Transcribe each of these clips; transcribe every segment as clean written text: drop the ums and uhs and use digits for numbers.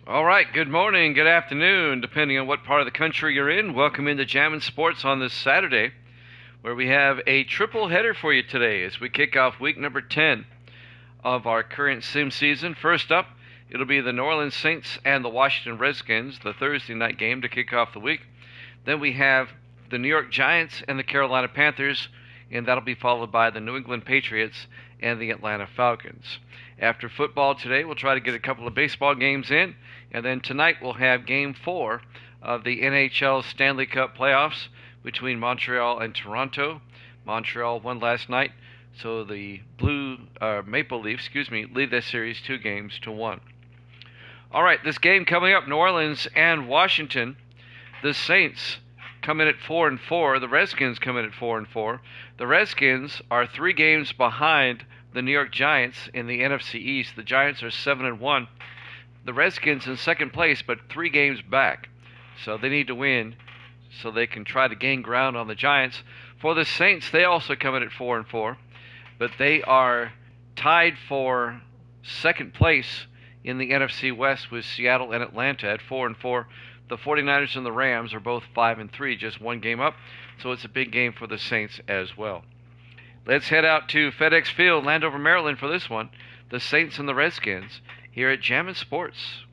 All right, good morning, good afternoon, depending on what part of the country you're in. Welcome into Jammin' Sports on this Saturday, where we have a triple header for you today as we kick off week number 10 of our current sim season. First up, it'll be the New Orleans Saints and the Washington Redskins, the Thursday night game to kick off the week. Then we have the New York Giants and the Carolina Panthers, and that'll be followed by the New England Patriots and the Atlanta Falcons. After football today, we'll try to get a couple of baseball games in, and then tonight we'll have Game 4 of the NHL Stanley Cup playoffs between Montreal and Toronto. Montreal won last night, so the Maple Leafs, lead this series 2-1. All right, this game coming up, New Orleans and Washington. The Saints come in at 4-4. The Redskins come in at 4-4. The Redskins are 3 games behind the New York Giants in the NFC East. The Giants are 7-1. The Redskins in second place, but 3 games back. So they need to win so they can try to gain ground on the Giants. For the Saints, they also come in at 4-4, but they are tied for second place in the NFC West with Seattle and Atlanta at 4-4. The 49ers and the Rams are both 5-3, just 1 game up. So it's a big game for the Saints as well. Let's head out to FedEx Field, Landover, Maryland for this one. The Saints and the Redskins here at Jammin' Sports.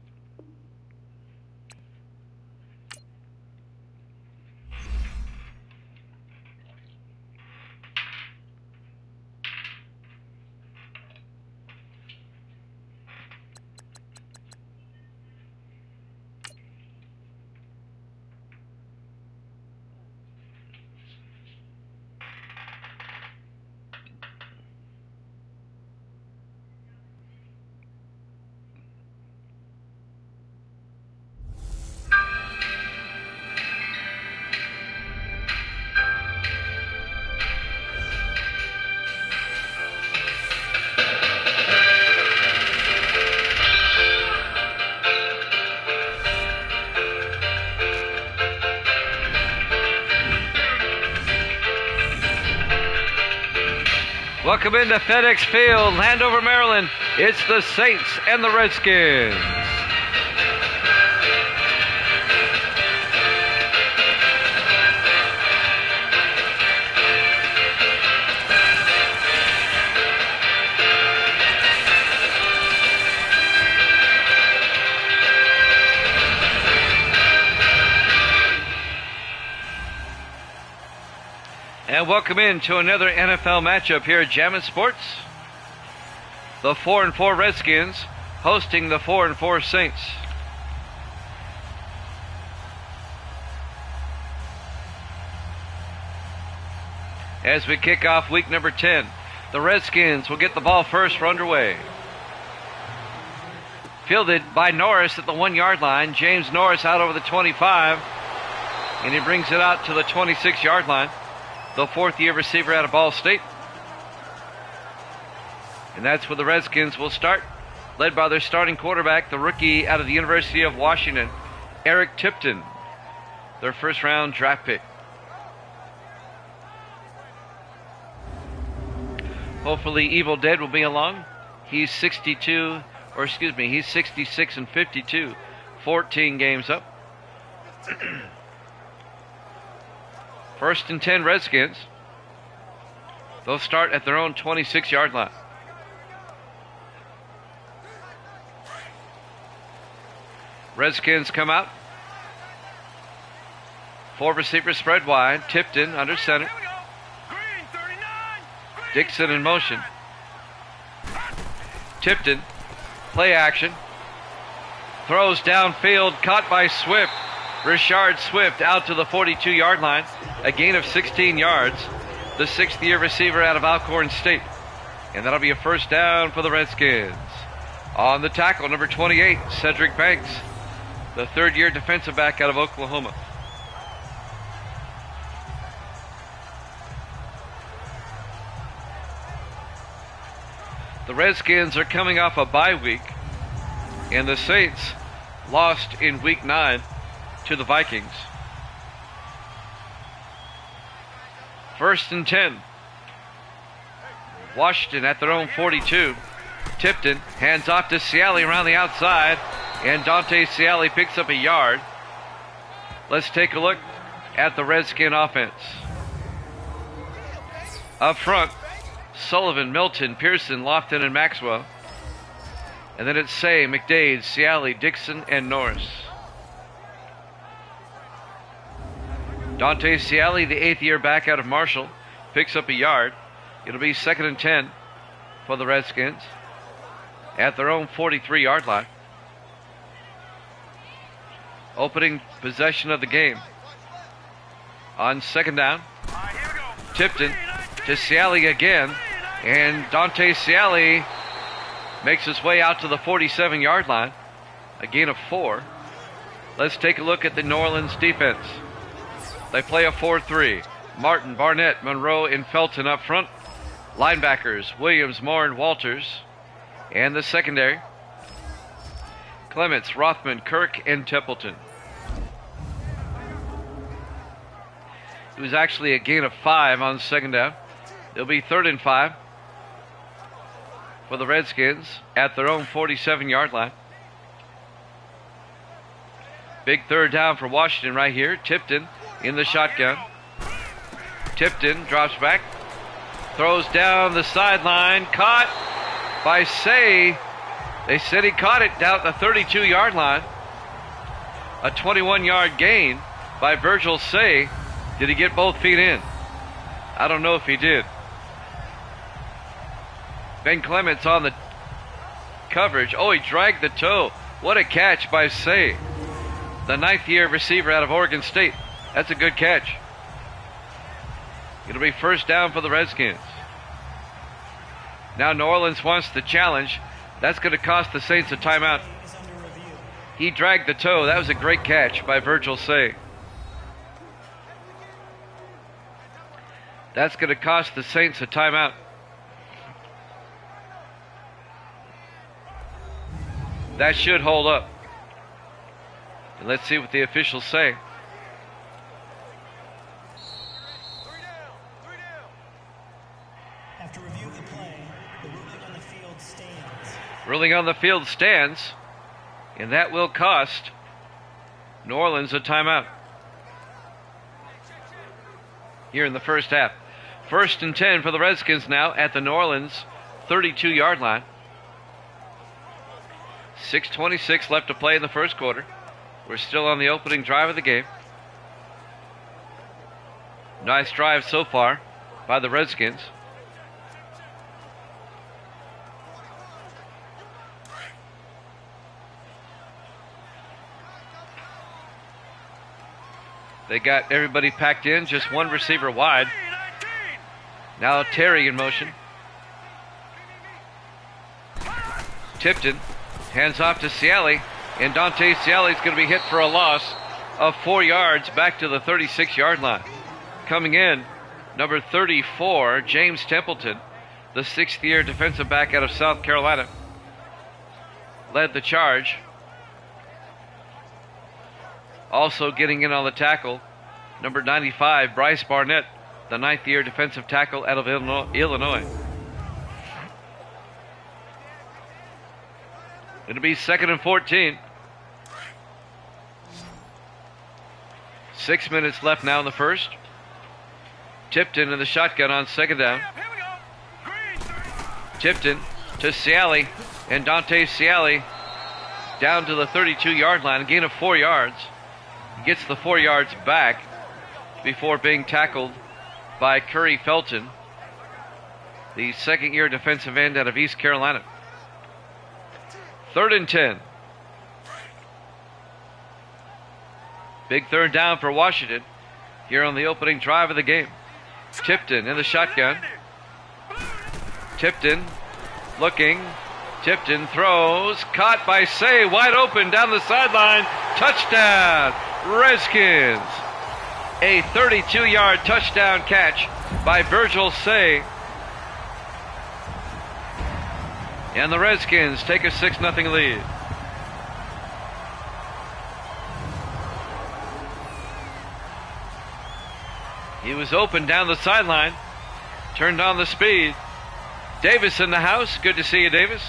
Welcome into FedEx Field, Landover, Maryland. It's the Saints and the Redskins. And welcome into another NFL matchup here at Jammin' Sports. The 4-4 Redskins hosting the 4-4 Saints. As we kick off week number 10, the Redskins will get the ball first for underway. Fielded by Norris at the 1-yard line. James Norris out over the 25, and he brings it out to the 26-yard line. The 4th-year receiver out of Ball State. And that's where the Redskins will start, led by their starting quarterback, the rookie out of the University of Washington, Eric Tipton, their first-round draft pick. Hopefully Evil Dead will be along. He's 66 and 52, 14 games up. 1st and 10 Redskins. They'll start at their own 26-yard line. Redskins come out. 4 receivers spread wide. Tipton under center. Dixon in motion. Tipton, play action. Throws downfield, caught by Swift. Rashard Swift out to the 42-yard line, a gain of 16 yards. The 6th-year receiver out of Alcorn State. And that'll be a first down for the Redskins. On the tackle, number 28, Cedric Banks, the 3rd-year defensive back out of Oklahoma. The Redskins are coming off a bye week, and the Saints lost in week 9 to the Vikings. 1st and 10. Washington at their own 42. Tipton hands off to Ciali around the outside, and Dante Ciali picks up a yard. Let's take a look at the Redskin offense. Up front, Sullivan, Milton, Pearson, Lofton, and Maxwell. And then it's Say, McDade, Ciali, Dixon, and Norris. Dante Ciali, the 8th year back out of Marshall, picks up a yard. It'll be 2nd and 10 for the Redskins at their own 43-yard line. Opening possession of the game. On 2nd down, Tipton to Ciali again, and Dante Ciali makes his way out to the 47-yard line, a gain of 4. Let's take a look at the New Orleans defense. They play a 4-3. Martin, Barnett, Monroe, and Felton up front. Linebackers, Williams, Moore, and Walters. And the secondary, Clements, Rothman, Kirk, and Templeton. It was actually a gain of 5 on 2nd down. It'll be 3rd and 5 for the Redskins at their own 47-yard line. Big 3rd down for Washington right here. Tipton in the shotgun. Tipton drops back, throws down the sideline, caught by Say. They said he caught it down at the 32-yard line. A 21-yard gain by Virgil Say. Did he get both feet in? I don't know if he did. Ben Clements on the coverage. Oh, he dragged the toe. What a catch by Say, the 9th year receiver out of Oregon State. That's a good catch. It'll be 1st down for the Redskins. Now New Orleans wants the challenge. That's going to cost the Saints a timeout. He dragged the toe. That was a great catch by Virgil Say. That's going to cost the Saints a timeout. That should hold up. And let's see what the officials say. After review of the play, the ruling on the field stands. Ruling on the field stands, and that will cost New Orleans a timeout here in the 1st half. 1st and 10 for the Redskins now at the New Orleans 32-yard line. 6:26 left to play in the 1st quarter. We're still on the opening drive of the game. Nice drive so far by the Redskins. They got everybody packed in, just one receiver wide. Now Terry in motion. Tipton hands off to Ciali, and Dante Ciali is going to be hit for a loss of 4 yards back to the 36-yard line. Coming in, number 34, James Templeton, the 6th year defensive back out of South Carolina, led the charge. Also getting in on the tackle, number 95, Bryce Barnett, the 9th year defensive tackle out of Illinois. It'll be 2nd and 14. 6 minutes left now in the 1st. Tipton in the shotgun on 2nd down. Tipton to Ciali, and Dante Ciali down to the 32-yard line, a gain of 4 yards. He gets the 4 yards back before being tackled by Curry Felton, the 2nd year defensive end out of East Carolina. 3rd and 10. Big 3rd down for Washington here on the opening drive of the game. Tipton in the shotgun. Tipton looking. Tipton throws. Caught by Say. Wide open down the sideline. Touchdown, Redskins. A 32-yard touchdown catch by Virgil Say. And the Redskins take a 6-0 lead. He was open down the sideline. Turned on the speed. Davis in the house. Good to see you, Davis.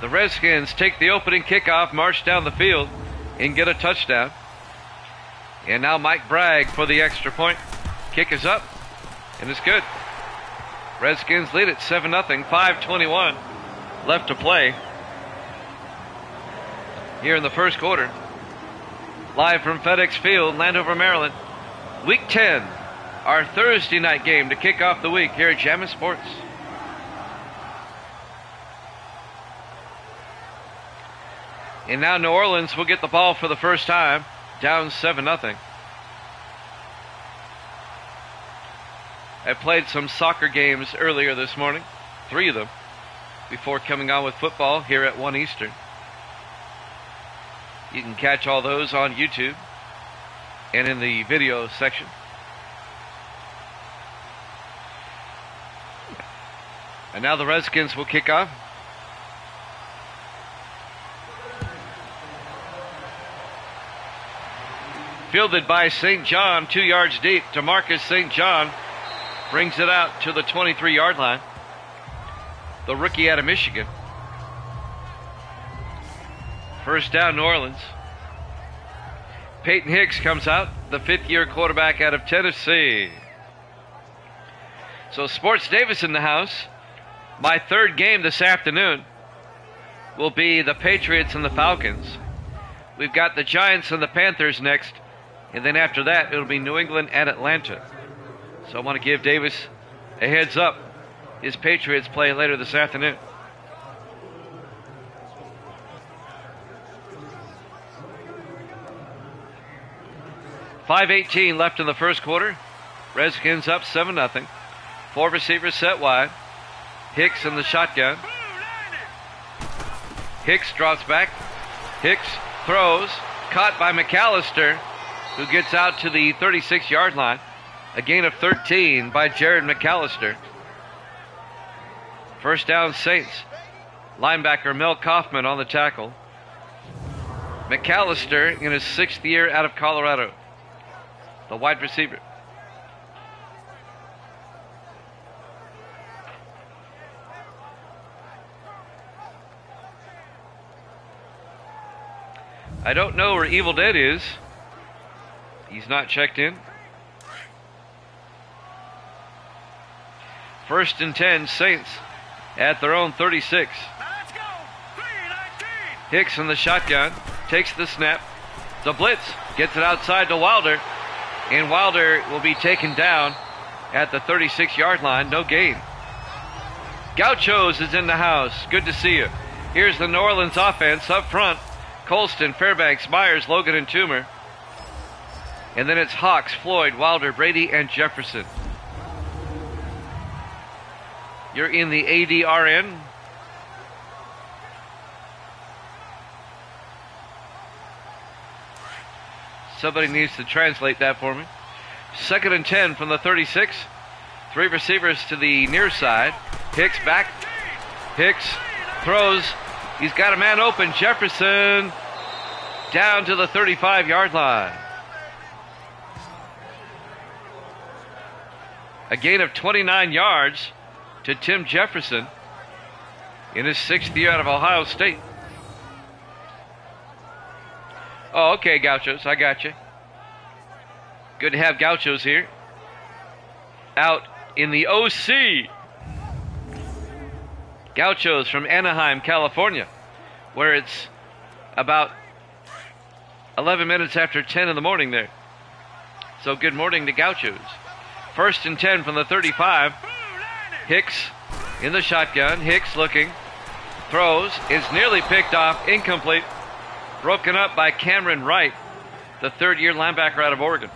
The Redskins take the opening kickoff, march down the field, and get a touchdown. And now Mike Bragg for the extra point. Kick is up, and it's good. Redskins lead it 7-0, 5:21 left to play here in the first quarter. Live from FedEx Field, Landover, Maryland. Week 10, our Thursday night game to kick off the week here at Jammin' Sports. And now New Orleans will get the ball for the first time, down 7-0. I played some soccer games earlier this morning, 3 of them, before coming on with football here at 1 Eastern. You can catch all those on YouTube and in the video section. And now the Redskins will kick off. Fielded by St. John, 2 yards deep. DeMarcus St. John brings it out to the 23-yard line. The rookie out of Michigan. First down, New Orleans. Peyton Hicks comes out, the 5th-year quarterback out of Tennessee. So Sports Davis in the house. My 3rd game this afternoon will be the Patriots and the Falcons. We've got the Giants and the Panthers next. And then after that, it'll be New England and Atlanta. So I want to give Davis a heads up. His Patriots play later this afternoon. .5:18 left in the first quarter. Redskins up 7-0. 4 receivers set wide. Hicks in the shotgun. Hicks drops back. Hicks throws. Caught by McAllister, who gets out to the 36-yard line. A gain of 13 by Jared McAllister. First down, Saints. Linebacker Mel Kaufman on the tackle. McAllister in his 6th year out of Colorado, the wide receiver. I don't know where Evil Dead is. He's not checked in. First and 10, Saints at their own 36. Let's go. 3-19. Hicks in the shotgun, takes the snap. The blitz, gets it outside to Wilder. And Wilder will be taken down at the 36-yard line, no gain. Gauchos is in the house, good to see you. Here's the New Orleans offense up front. Colston, Fairbanks, Myers, Logan, and Toomer. And then it's Hawks, Floyd, Wilder, Brady, and Jefferson. You're in the ADRN. Somebody needs to translate that for me. 2nd and 10 from the 36. 3 receivers to the near side. Hicks back. Hicks throws. He's got a man open. Jefferson down to the 35-yard line. A gain of 29 yards to Tim Jefferson in his 6th year out of Ohio State. Oh, okay, Gauchos, I got you. Good to have Gauchos here. Out in the OC. Gauchos from Anaheim, California, where it's about 11 minutes after 10 in the morning there. So good morning to Gauchos. First and 10 from the 35. Hicks in the shotgun. Hicks looking. Throws. Is nearly picked off. Incomplete. Broken up by Cameron Wright, the 3rd-year linebacker out of Oregon.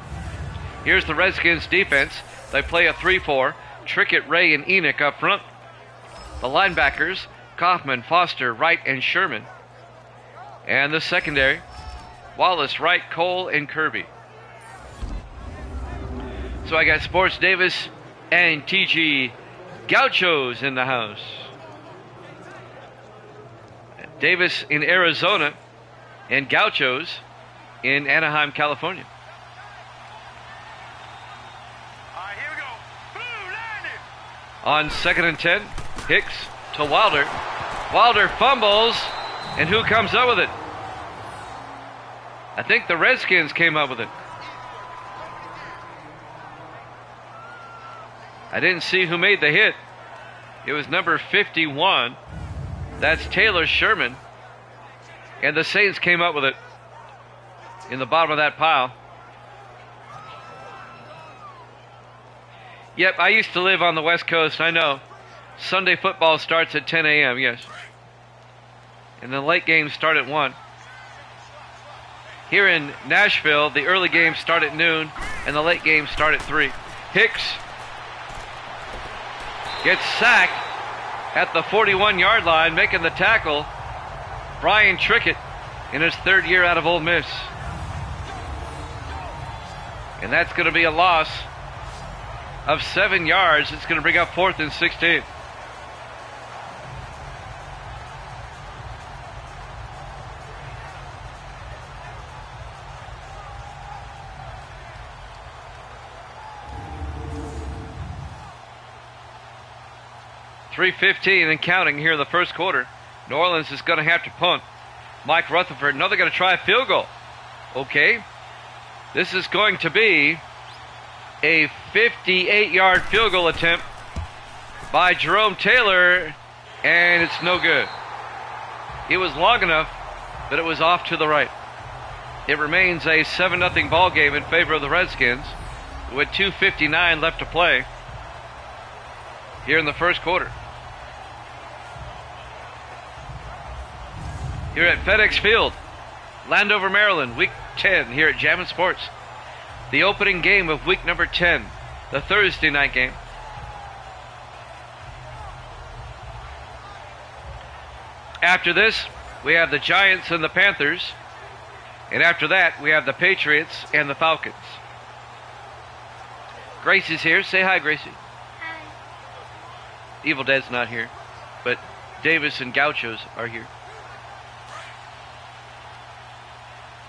Here's the Redskins defense. They play a 3-4. Trickett, Ray, and Enoch up front. The linebackers, Kaufman, Foster, Wright, and Sherman. And the secondary, Wallace, Wright, Cole, and Kirby. So I got Sports Davis and TG Gauchos in the house. Davis in Arizona and Gauchos in Anaheim, California. All right, here we go. Blue, landing. On 2nd and 10, Hicks to Wilder. Wilder fumbles, and who comes up with it? I think the Redskins came up with it. I didn't see who made the hit. It was number 51. That's Taylor Sherman. And the Saints came up with it in the bottom of that pile. Yep, I used to live on the West Coast, I know. Sunday football starts at 10 a.m., yes. And the late games start at 1. Here in Nashville, the early games start at noon, and the late games start at 3. Hicks gets sacked at the 41-yard line, making the tackle. Brian Trickett in his 3rd year out of Ole Miss. And that's going to be a loss of 7 yards. It's going to bring up 4th and 16. .3:15 and counting here in the first quarter. New Orleans is going to have to punt. Mike Rutherford, no, they're going to try a field goal. Okay. This is going to be a 58-yard field goal attempt by Jerome Taylor, and it's no good. It was long enough that it was off to the right. It remains a 7-0 ball game in favor of the Redskins with 2:59 left to play here in the first quarter. Here at FedEx Field, Landover, Maryland, week 10 here at Jammin' Sports. The opening game of week number 10, the Thursday night game. After this, we have the Giants and the Panthers. And after that, we have the Patriots and the Falcons. Gracie's here. Say hi, Gracie. Hi. Evil Dead's not here, but Davis and Gauchos are here.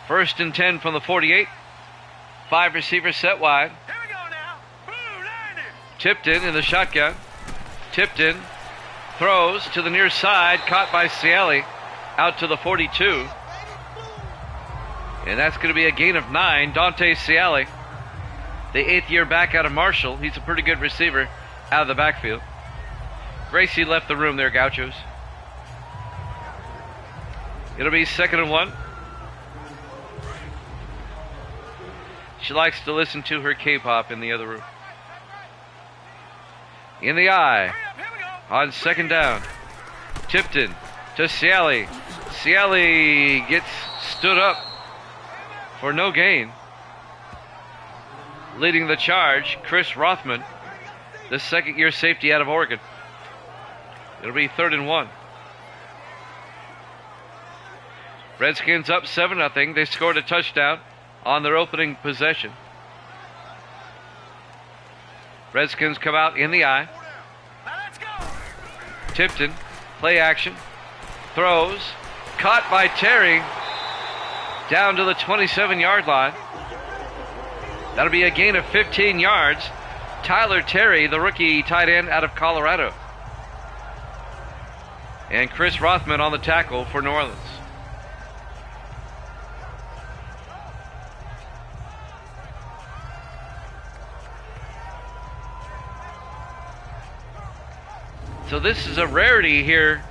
1st and 10 from the 48. 5 receivers set wide. Here we go now. Blue 90. Tipton in the shotgun. Tipton throws to the near side, caught by Ciali out to the 42. And that's going to be a gain of 9. Dante Ciali, the 8th year back out of Marshall. He's a pretty good receiver out of the backfield. Gracie left the room there, Gauchos. It'll be 2nd and 1. She likes to listen to her K-pop in the other room. In the eye. Here we go. On 2nd down. Tipton to Ciali. Ciali gets stood up for no gain. Leading the charge, Chris Rothman, the 2nd-year safety out of Oregon. It'll be 3rd and 1. Redskins up 7-0. They scored a touchdown on their opening possession. Redskins come out in the eye. Now let's go. Tipton, play action, throws, caught by Terry, down to the 27-yard line. That'll be a gain of 15 yards. Tyler Terry, the rookie tight end out of Colorado. And Chris Rothman on the tackle for New Orleans. So this is a rarity here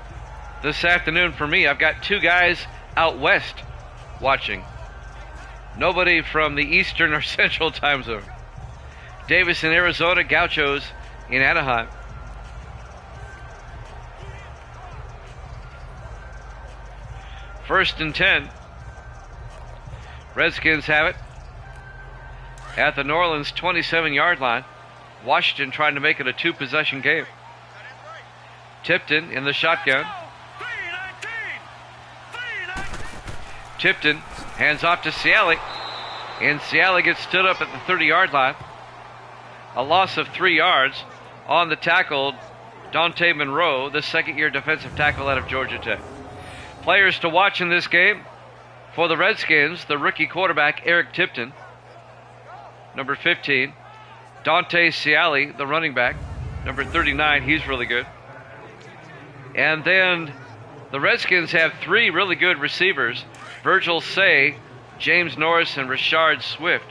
this afternoon for me. I've got 2 guys out west watching. Nobody from the Eastern or Central time zone. Davis in Arizona, Gauchos in Anaheim. First and 10. Redskins have it at the New Orleans 27-yard line. Washington trying to make it a 2-possession game. Tipton in the shotgun. 319. Tipton hands off to Ciali, and Ciali gets stood up at the 30-yard line. A loss of 3 yards on the tackle, Dante Monroe, the 2nd-year defensive tackle out of Georgia Tech. Players to watch in this game for the Redskins, the rookie quarterback Eric Tipton, number 15. Dante Ciali, the running back, number 39, he's really good. And then The Redskins have three really good receivers: Virgil Say, James Norris, and Rashard Swift.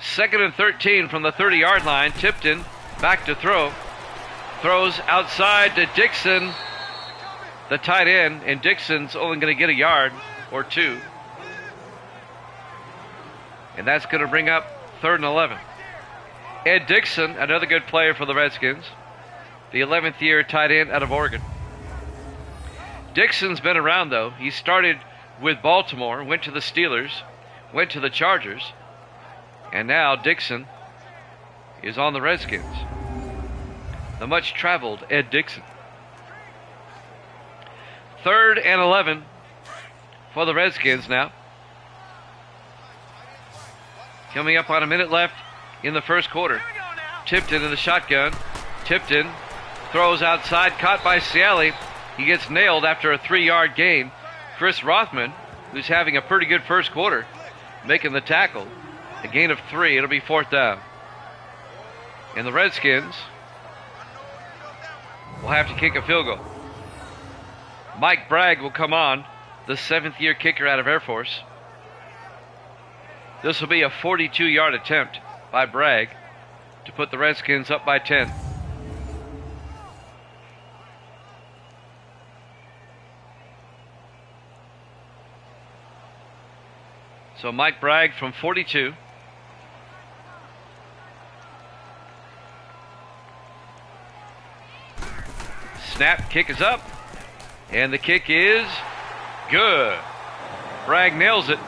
2nd and 13 from the 30-yard line. Tipton back to throw. Throws outside to Dixon, the tight end, and Dixon's only going to get a yard or two. And that's going to bring up 3rd and 11. Ed Dixon, another good player for the Redskins, the 11th year tight end out of Oregon. Dixon's been around, though. He started with Baltimore, went to the Steelers, went to the Chargers, and now Dixon is on the Redskins. The much-traveled Ed Dixon. 3rd and 11 for the Redskins now. Coming up on a minute left in the first quarter. Tipton in the shotgun. Tipton throws outside, caught by Ciali. He gets nailed after a 3-yard gain. Chris Rothman, who's having a pretty good first quarter, making the tackle. A gain of 3. It'll be 4th down. And the Redskins will have to kick a field goal. Mike Bragg will come on, the 7th year kicker out of Air Force. This will be a 42-yard attempt by Bragg to put the Redskins up by 10. So Mike Bragg from 42. Snap, kick is up, and the kick is good. Bragg nails it,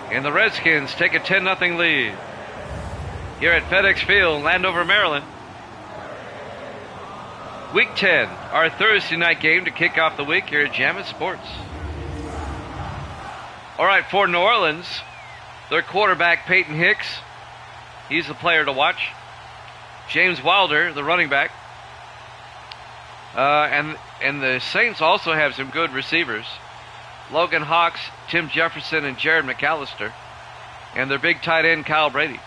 and the Redskins take a 10-0 lead here at FedEx Field, Landover, Maryland. Week 10, our Thursday night game to kick off the week here at Jammin' Sports. All right, for New Orleans, their quarterback, Peyton Hicks, he's the player to watch. James Wilder, the running back. And the Saints also have some good receivers. Logan Hawks, Tim Jefferson, and Jared McAllister. And their big tight end, Kyle Brady.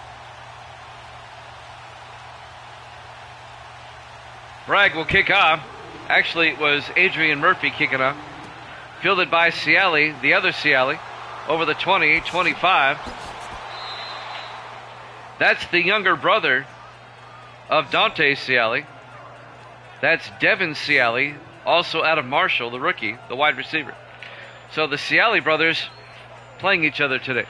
Bragg will kick off. Actually, it was Adrian Murphy kicking off. Fielded by Ciali, the other Ciali, over the 20, 25. That's the younger brother of Dante Ciali. That's Devin Ciali, also out of Marshall, the rookie, the wide receiver. So the Ciali brothers playing each other today.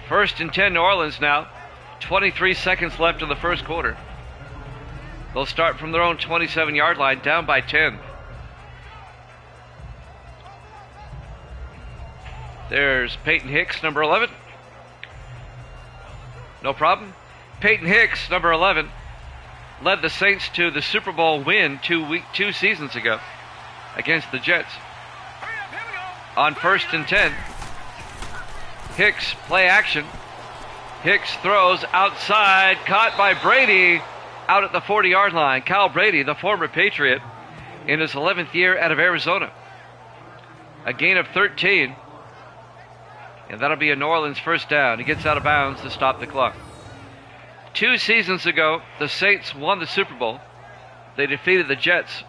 First and 10 New Orleans now. 23 seconds left in the first quarter. They'll start from their own 27-yard line, down by 10. There's Peyton Hicks, number 11. No problem. Peyton Hicks, number 11, led the Saints to the Super Bowl win 2 seasons ago against the Jets. On 1st and 10, Hicks, play action. Hicks throws outside, caught by Brady out at the 40-yard line. Kyle Brady, the former Patriot, in his 11th year out of Arizona. A gain of 13. And that'll be a New Orleans first down. He gets out of bounds to stop the clock. 2 seasons ago, the Saints won the Super Bowl. They defeated the Jets.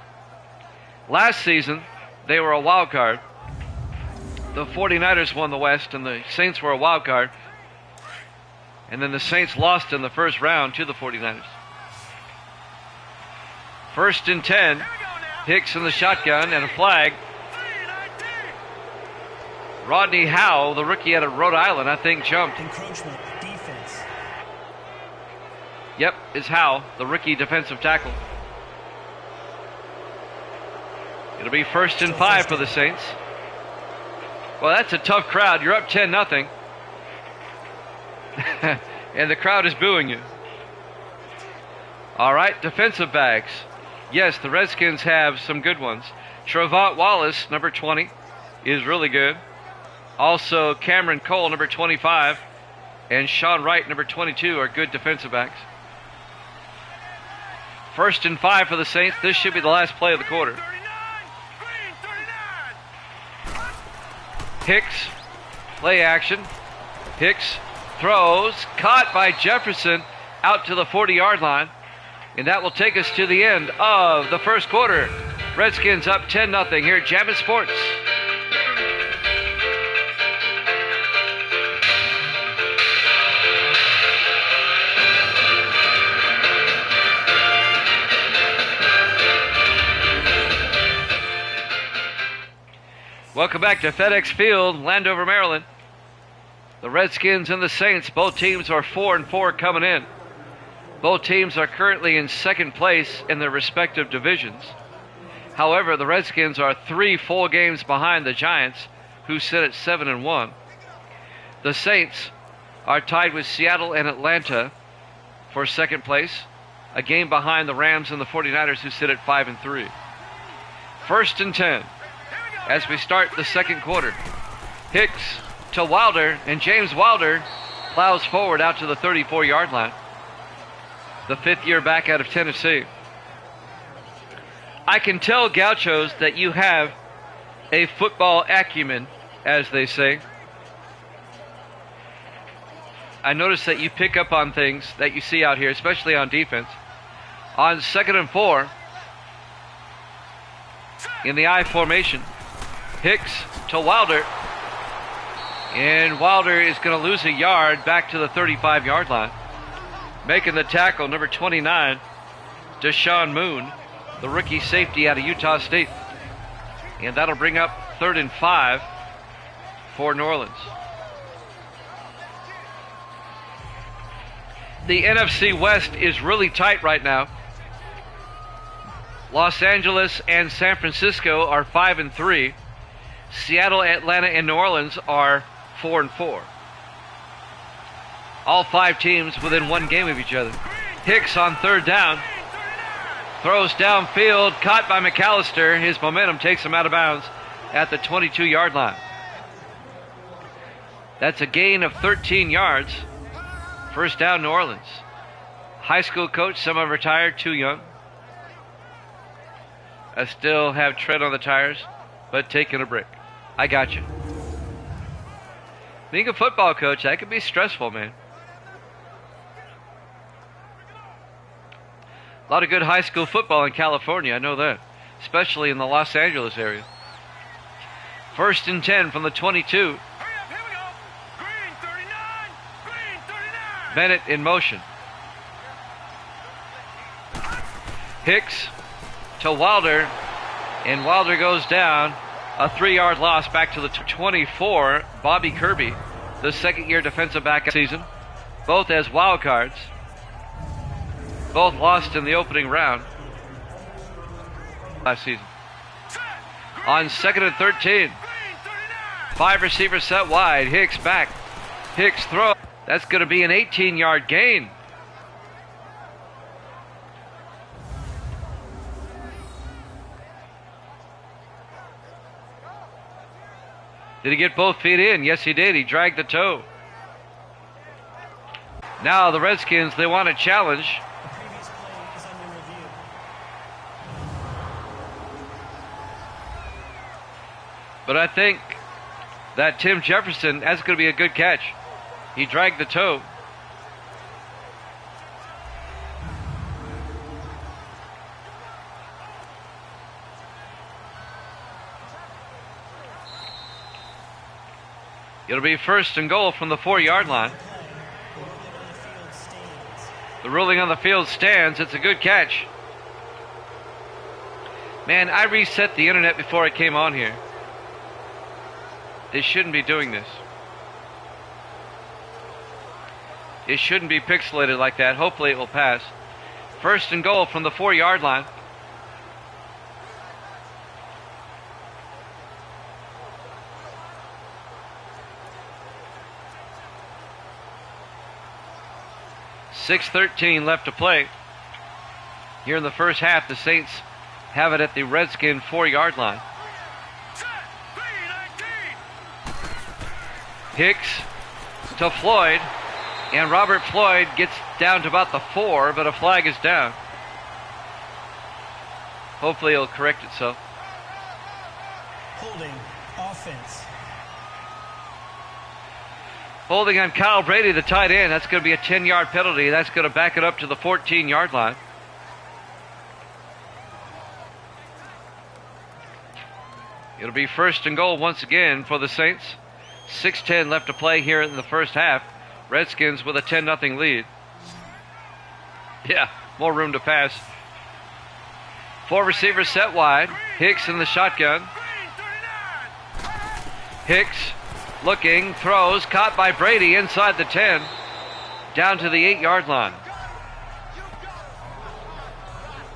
Last season, they were a wild card. The 49ers won the West, and the Saints were a wild card. And then the Saints lost in the first round to the 49ers. 1st and 10. Hicks in the shotgun and a flag. Rodney Howe, the rookie out of Rhode Island, I think jumped. Encroachment, defense. Yep, it's Howe, the rookie defensive tackle. It'll be 1st and 5 for the Saints. Well, that's a tough crowd. You're up 10-0. And the crowd is booing you. All right, defensive backs. Yes, the Redskins have some good ones. Trevont Wallace, number 20, is really good. Also, Cameron Cole, number 25, and Sean Wright, number 22, are good defensive backs. 1st and 5 for the Saints. This should be the last play of the quarter. Hicks, play action. Hicks throws, caught by Jefferson out to the 40-yard line. And that will take us to the end of the first quarter. Redskins up 10-0 here at Jammin' Sports. Welcome back to FedEx Field, Landover, Maryland. The Redskins and the Saints, both teams are 4-4 coming in. Both teams are currently in second place in their respective divisions. However, the Redskins are 3 full games behind the Giants, who sit at 7-1. The Saints are tied with Seattle and Atlanta for second place, a game behind the Rams and the 49ers, who sit at 5-3. First and 10. As we start the second quarter, Hicks to Wilder, and James Wilder plows forward out to the 34-yard line. The fifth-year back out of Tennessee. I can tell, Gauchos, that you have a football acumen, as they say. I notice that you pick up on things that you see out here, especially on defense. On 2nd and 4, in the I formation, Hicks to Wilder, and Wilder is going to lose a yard back to the 35-yard line. Making the tackle, number 29, Deshaun Moon, the rookie safety out of Utah State. And that'll bring up 3rd and 5 for New Orleans. The NFC West is really tight right now. Los Angeles and San Francisco are 5-3. Seattle, Atlanta, and New Orleans are 4-4. All 5 teams within one game of each other. Hicks on 3rd down. Throws downfield, caught by McAllister. His momentum takes him out of bounds at the 22-yard line. That's a gain of 13 yards. First down, New Orleans. High school coach, semi-retired, too young. I still have tread on the tires, but taking a break. I got you. Being a football coach, that can be stressful, man. A lot of good high school football in California, I know that. Especially in the Los Angeles area. 1st and 10 from the 22. Hurry up, here we go. Green 39. Green 39. Bennett in motion. Hicks to Wilder, and Wilder goes down. A 3-yard loss back to the 24. Bobby Kirby, the second-year defensive back season, both as wild cards. Both lost in the opening round last season. On 2nd and 13, 5 receivers set wide. Hicks back. Hicks throw. That's going to be an 18-yard gain. Did he get both feet in? Yes, he did. He dragged the toe. Now the Redskins, they want a challenge. The previous play is under review. But I think that Tim Jefferson, that's going to be a good catch. He dragged the toe. It'll be 1st and goal from the 4-yard line. The ruling on the field stands. It's a good catch. Man, I reset the internet before I came on here. They shouldn't be doing this. It shouldn't be pixelated like that. Hopefully it will pass. 1st and goal from the 4-yard line. .6:13 left to play. Here in the first half, the Saints have it at the Redskin 4-yard line. Hicks to Floyd, and Robert Floyd gets down to about the 4, but a flag is down. Hopefully it'll correct itself. Holding offense. Holding on Kyle Brady, the tight end. That's going to be a 10-yard penalty. That's going to back it up to the 14-yard line. It'll be first and goal once again for the Saints. 6:10 left to play here in the first half. Redskins with a 10-0 lead. Yeah, more room to pass. 4 receivers set wide. Hicks in the shotgun. Hicks looking, throws, caught by Brady inside the 10, down to the 8-yard line.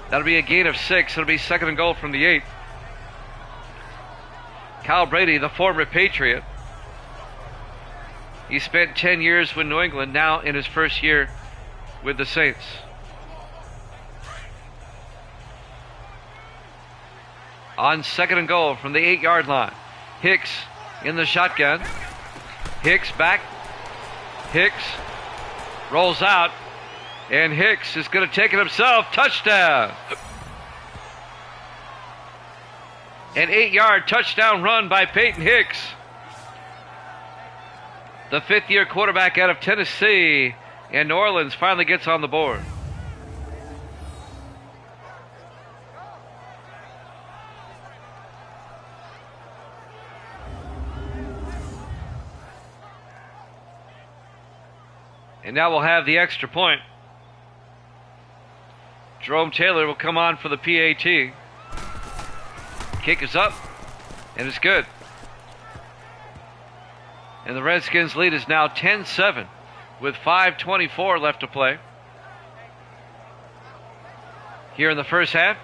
That'll be a gain of 6. It'll be second and goal from the 8. Kyle Brady, the former Patriot. He spent 10 years with New England, now in his first year with the Saints. On second and goal from the 8-yard line. Hicks in the shotgun. Hicks back. Hicks rolls out. And Hicks is going to take it himself. Touchdown. An 8-yard touchdown run by Peyton Hicks. The fifth-year quarterback out of Tennessee. And New Orleans finally gets on the board. And now we'll have the extra point. Jerome Taylor will come on for the PAT. Kick is up, and it's good. And the Redskins' lead is now 10-7 with 5:24 left to play. Here in the first half,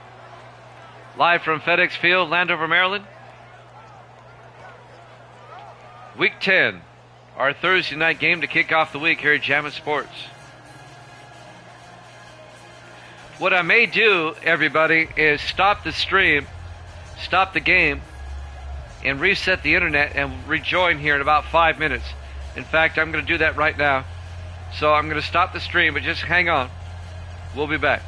live from FedEx Field, Landover, Maryland. Week 10. Our Thursday night game to kick off the week here at Jammin' Sports. What I may do, everybody, is stop the stream, stop the game, and reset the internet and rejoin here in about 5 minutes. In fact, I'm going to do that right now. So I'm going to stop the stream, but just hang on. We'll be back.